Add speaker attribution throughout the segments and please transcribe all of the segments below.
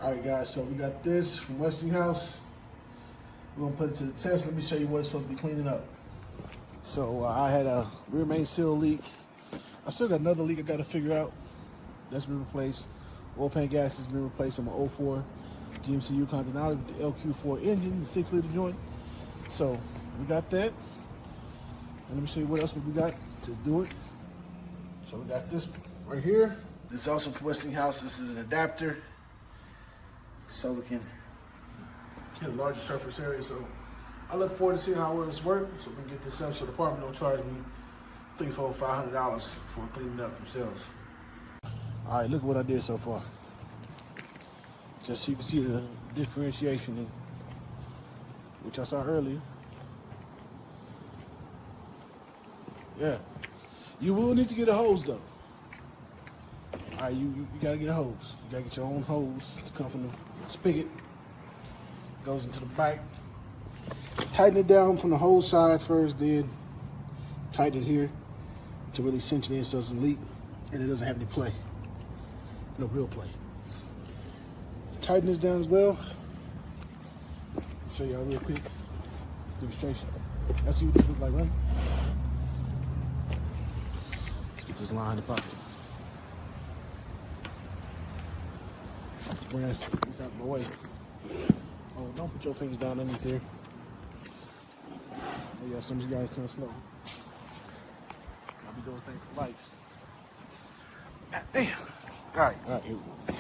Speaker 1: All right, guys, so we got this from Westinghouse. We're gonna put it to the test. Let me show you what it's supposed to be cleaning up. So I had a rear main seal leak. I still got another leak I gotta figure out. That's been replaced. Oil pan gas has been replaced on my 04 GMC Yukon Denali with the LQ4 engine, the 6-liter joint. So we got that. And let me show you what else we got to do it. So we got this right here. This is also from Westinghouse. This is an adapter, so we can get a larger surface area. So I look forward to seeing how well this works, so we can get this up so the department don't charge me $300, $400, $500 for cleaning up themselves. All right, look at what I did so far. Just so you can see the differentiation in, which I saw earlier. Yeah, you will need to get a hose though. All right, you gotta get a hose. You gotta get your own hose to come from the spigot. Goes into the back. Tighten it down from the hose side first, then tighten it here to really cinch it in so it doesn't leak and it doesn't have any play. No real play. Tighten this down as well. Show y'all real quick. Demonstration. Let's see what this looks like, right? Let's get this line in the pocket. Bring this out of my way. Oh, don't put your fingers down underneath there. Oh yeah, some of you guys kind of slow. I'll be doing things for life. God damn. All right, here we go.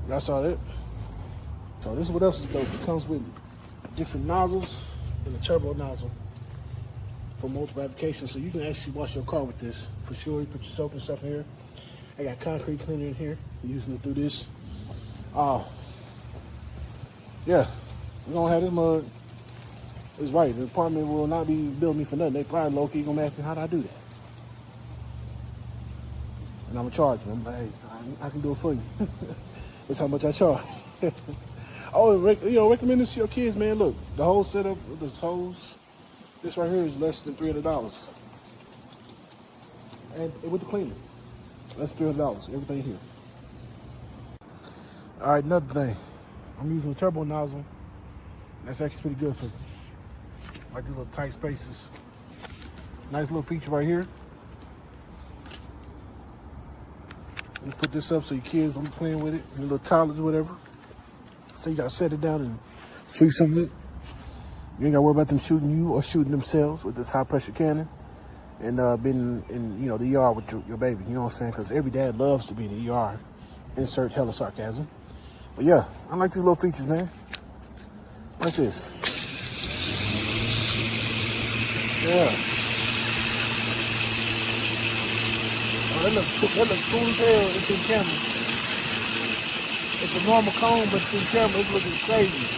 Speaker 1: Y'all saw that? So this is what else is dope. It comes with different nozzles and a turbo nozzle for multiple applications. So you can actually wash your car with this for sure. You put your soap and stuff in here. I got concrete cleaner in here. I'm using it through this. Yeah, we're gonna have this mug. It's right. The department will not be billing me for nothing. They probably low-key gonna ask me how do I do that. And I'm gonna charge them. Hey, I can do it for you. That's how much I charge. Oh, recommend this to your kids, man. Look, the whole setup with this hose, this right here is less than $300. And with the cleaner, less than $300, everything here. All right, another thing. I'm using a turbo nozzle. That's actually pretty good for like these little tight spaces. Nice little feature right here. You put this up so your kids don't be playing with it, your little toddlers or whatever. So you gotta set it down and sweep some of it. You ain't gotta worry about them shooting you or shooting themselves with this high pressure cannon. And being in the ER with your baby, you know what I'm saying? Because every dad loves to be in the ER. Insert hella sarcasm. But yeah, I like these little features, man. Like this. Yeah. Oh, that looks cool as hell through the camera. It's a normal cone, but through the camera, it's looking crazy.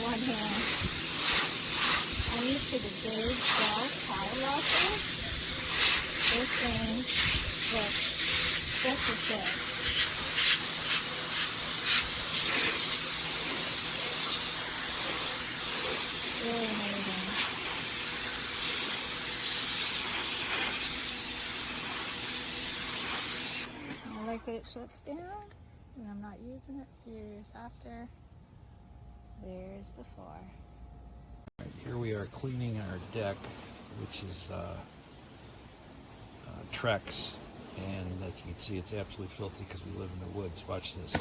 Speaker 2: one hand. I'm used to the big ball tire washer. This thing looks just as good. Really amazing. I like that it shuts down, and I'm not using it. Here's after, there's before.
Speaker 3: Here we are cleaning our deck, which is Trex, and as you can see, it's absolutely filthy because we live in the woods. Watch this.